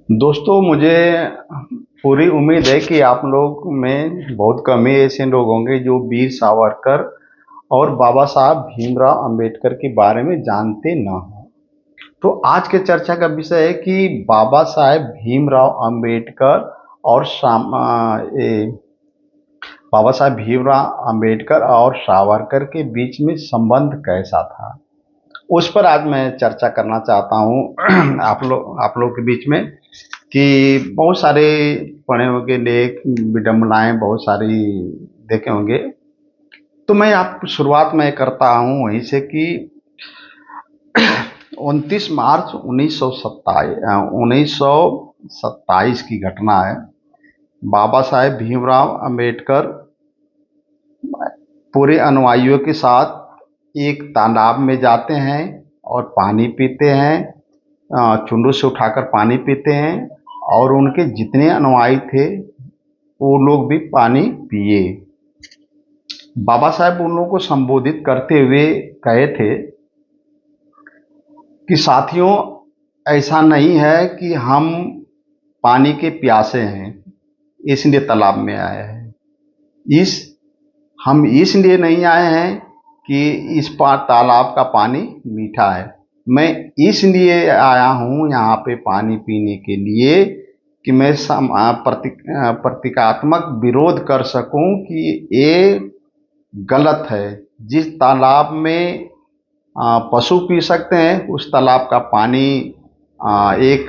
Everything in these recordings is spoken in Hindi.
दोस्तों, मुझे पूरी उम्मीद है कि आप लोग में बहुत कम ही ऐसे लोग होंगे जो वीर सावरकर और बाबा साहब भीमराव अंबेडकर के बारे में जानते ना हो। तो आज के चर्चा का विषय है कि बाबा साहेब भीमराव अंबेडकर और बाबा साहेब भीमराव अंबेडकर और सावरकर के बीच में संबंध कैसा था। उस पर आज मैं चर्चा करना चाहता हूँ आप लोग के बीच में कि बहुत सारे पढ़े होंगे लेख विडम्बनाएं बहुत सारी देखे होंगे। तो मैं आप शुरुआत में करता हूँ वहीं से कि 29 मार्च 1927 की घटना है। बाबा साहेब भीमराव अंबेडकर पूरे अनुयायियों के साथ एक तालाब में जाते हैं और पानी पीते हैं। चुंडू से उठाकर पानी पीते हैं और उनके जितने अनुयायी थे वो लोग भी पानी पिए। बाबा साहेब उन लोगों को संबोधित करते हुए कहे थे कि साथियों, ऐसा नहीं है कि हम पानी के प्यासे हैं इसलिए तालाब में आए हैं। इस हम इसलिए नहीं आए हैं कि इस तालाब का पानी मीठा है। मैं इसलिए आया हूँ यहाँ पे पानी पीने के लिए कि मैं प्रतीकात्मक विरोध कर सकूं कि ये गलत है। जिस तालाब में पशु पी सकते हैं उस तालाब का पानी एक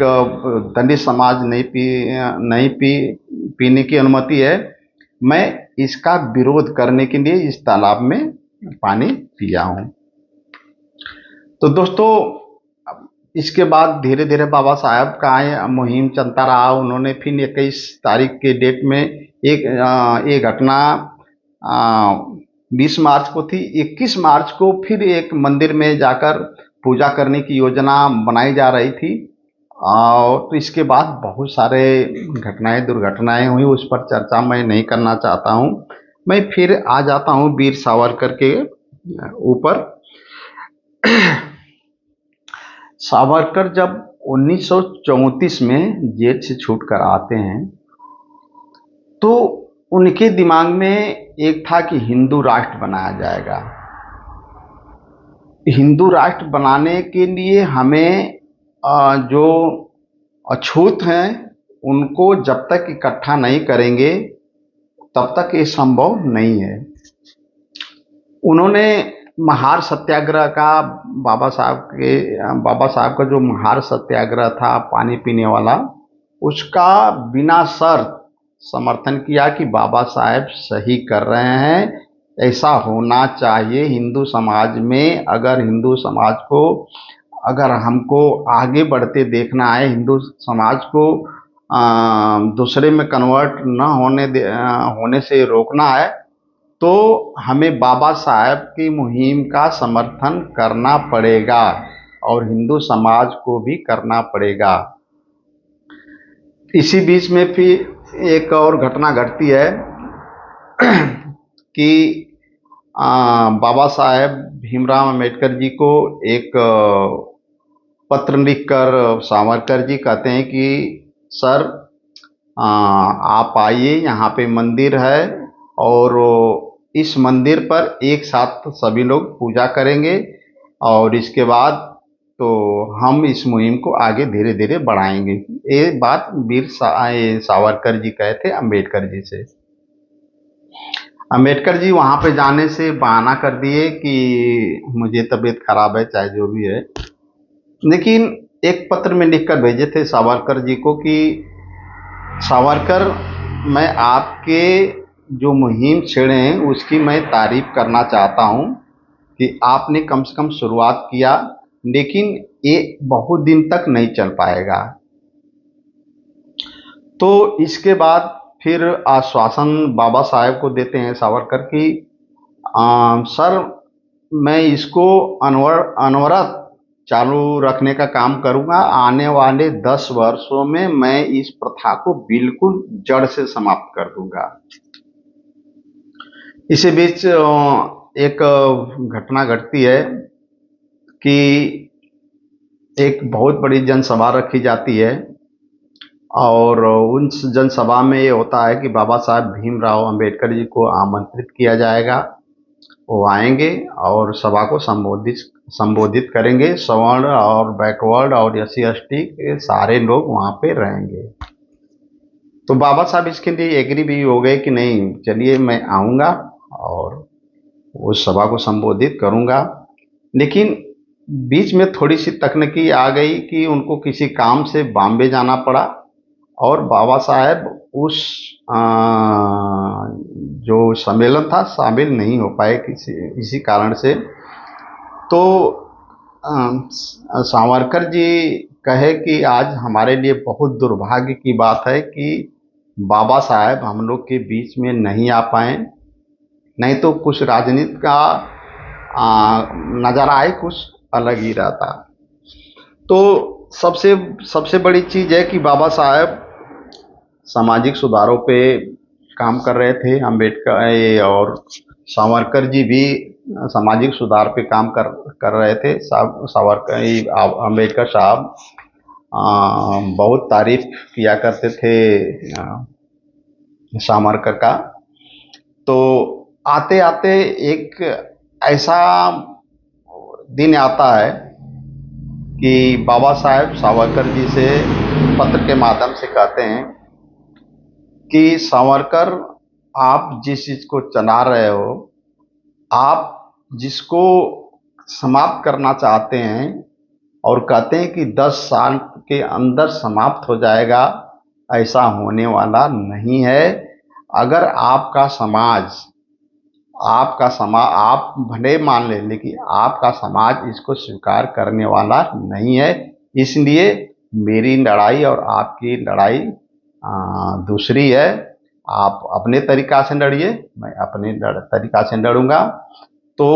दलित समाज नहीं पीने की अनुमति है। मैं इसका विरोध करने के लिए इस तालाब में पानी पिया हूँ। तो दोस्तों, इसके बाद धीरे धीरे बाबा साहब का मुहिम चलता रहा। उन्होंने फिर 21 तारीख के डेट में ये घटना 20 मार्च को थी। 21 मार्च को फिर एक मंदिर में जाकर पूजा करने की योजना बनाई जा रही थी। और तो इसके बाद बहुत सारे दुर्घटनाएं हुई, उस पर चर्चा मैं नहीं करना चाहता हूं। मैं फिर आ जाता हूं वीर सावरकर के ऊपर। सावरकर जब 1934 में जेल से छूट कर आते हैं तो उनके दिमाग में एक था कि हिंदू राष्ट्र बनाया जाएगा। हिंदू राष्ट्र बनाने के लिए हमें जो अछूत हैं उनको जब तक इकट्ठा नहीं करेंगे तब तक ये संभव नहीं है। उन्होंने महार सत्याग्रह का बाबा साहब का जो महार सत्याग्रह था पानी पीने वाला, उसका बिना शर्त समर्थन किया कि बाबा साहब सही कर रहे हैं, ऐसा होना चाहिए हिंदू समाज में। अगर हिंदू समाज को, अगर हमको आगे बढ़ते देखना है, हिंदू समाज को दूसरे में कन्वर्ट न होने से रोकना है, तो हमें बाबा साहब की मुहिम का समर्थन करना पड़ेगा और हिंदू समाज को भी करना पड़ेगा। इसी बीच में फिर एक और घटना घटती है कि बाबा साहेब भीमराव अंबेडकर जी को एक पत्र लिखकर सावरकर जी कहते हैं कि सर, आप आइए, यहाँ पे मंदिर है और इस मंदिर पर एक साथ सभी लोग पूजा करेंगे और इसके बाद तो हम इस मुहिम को आगे धीरे धीरे बढ़ाएंगे। ये बात सावरकर जी कहे थे अम्बेडकर जी से। अम्बेडकर जी वहां पे जाने से बहाना कर दिए कि मुझे तबीयत खराब है, चाहे जो भी है। लेकिन एक पत्र में लिखकर भेजे थे सावरकर जी को कि सावरकर, मैं आपके जो मुहिम छेड़े हैं उसकी मैं तारीफ करना चाहता हूं कि आपने कम से कम शुरुआत किया, लेकिन ये बहुत दिन तक नहीं चल पाएगा। तो इसके बाद फिर आश्वासन बाबा साहेब को देते हैं सावरकर की सर, मैं इसको अनवरत चालू रखने का काम करूंगा। आने वाले 10 वर्षों में मैं इस प्रथा को बिल्कुल जड़ से समाप्त कर दूंगा। इसी बीच एक घटना घटती है कि एक बहुत बड़ी जनसभा रखी जाती है और उन जनसभा में ये होता है कि बाबा साहब भीमराव अंबेडकर जी को आमंत्रित किया जाएगा। वो आएंगे और सभा को संबोधित संबोधित करेंगे। सवर्ण और बैकवर्ड और एस टी के सारे लोग वहाँ पे रहेंगे। तो बाबा साहब इसके लिए एग्री भी हो गए कि नहीं, चलिए मैं आऊँगा और उस सभा को संबोधित करूँगा। लेकिन बीच में थोड़ी सी तकनीकी आ गई कि उनको किसी काम से बॉम्बे जाना पड़ा और बाबा साहेब उस अ, जो सम्मेलन था शामिल नहीं हो पाए इसी कारण से। तो सावरकर जी कहे कि आज हमारे लिए बहुत दुर्भाग्य की बात है कि बाबा साहेब हम लोग के बीच में नहीं आ पाए, नहीं तो कुछ राजनीति का नज़ारा ही कुछ अलग ही रहता। तो सबसे सबसे बड़ी चीज़ है कि बाबा साहेब सामाजिक सुधारों पे काम कर रहे थे। अम्बेडकर और सावरकर जी भी सामाजिक सुधार पे काम कर रहे थे। सावरकर अम्बेडकर साहब बहुत तारीफ किया करते थे सावरकर का। तो आते आते एक ऐसा दिन आता है कि बाबा साहेब सावरकर जी से पत्र के माध्यम से कहते हैं कि सावरकर, आप जिस चीज को चला रहे हो, आप जिसको समाप्त करना चाहते हैं और कहते हैं कि 10 साल के अंदर समाप्त हो जाएगा, ऐसा होने वाला नहीं है। अगर आप भले मान लें, लेकिन आपका समाज इसको स्वीकार करने वाला नहीं है। इसलिए मेरी लड़ाई और आपकी लड़ाई दूसरी है। आप अपने तरीका से लड़िए, मैं अपने तरीका से लड़ूंगा। तो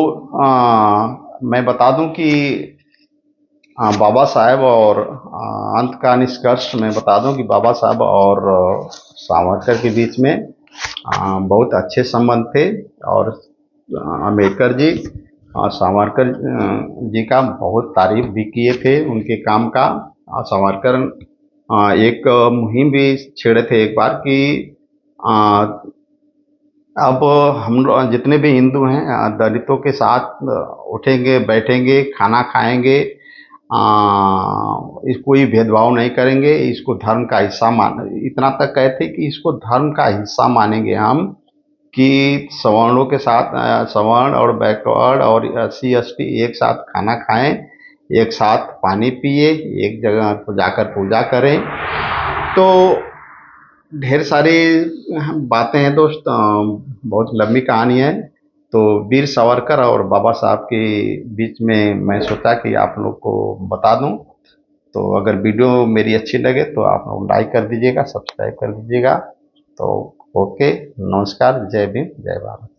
मैं बता दूं कि बाबा साहेब और अंत का निष्कर्ष मैं बता दूं कि बाबा साहब और सावरकर के बीच में बहुत अच्छे संबंध थे। और अम्बेडकर जी सावरकर जी का बहुत तारीफ भी किए थे उनके काम का। सावरकर एक मुहिम भी छेड़े थे एक बार कि अब हम लोग जितने भी हिंदू हैं दलितों के साथ उठेंगे, बैठेंगे, खाना खाएंगे, कोई भेदभाव नहीं करेंगे, इसको धर्म का हिस्सा इतना तक कहते कि इसको धर्म का हिस्सा मानेंगे हम, कि सवर्णों के साथ सवर्ण और बैकवर्ड और SC ST एक साथ खाना खाएं, एक साथ पानी पिए, एक जगह पर जाकर पूजा करें। तो ढेर सारी बातें हैं दोस्त, बहुत लंबी कहानी है। तो वीर सावरकर और बाबा साहब के बीच में मैं सोचा कि आप लोग को बता दूं। तो अगर वीडियो मेरी अच्छी लगे तो आप लोग लाइक कर दीजिएगा, सब्सक्राइब कर दीजिएगा। तो ओके, नमस्कार, जय भीम, जय भारत।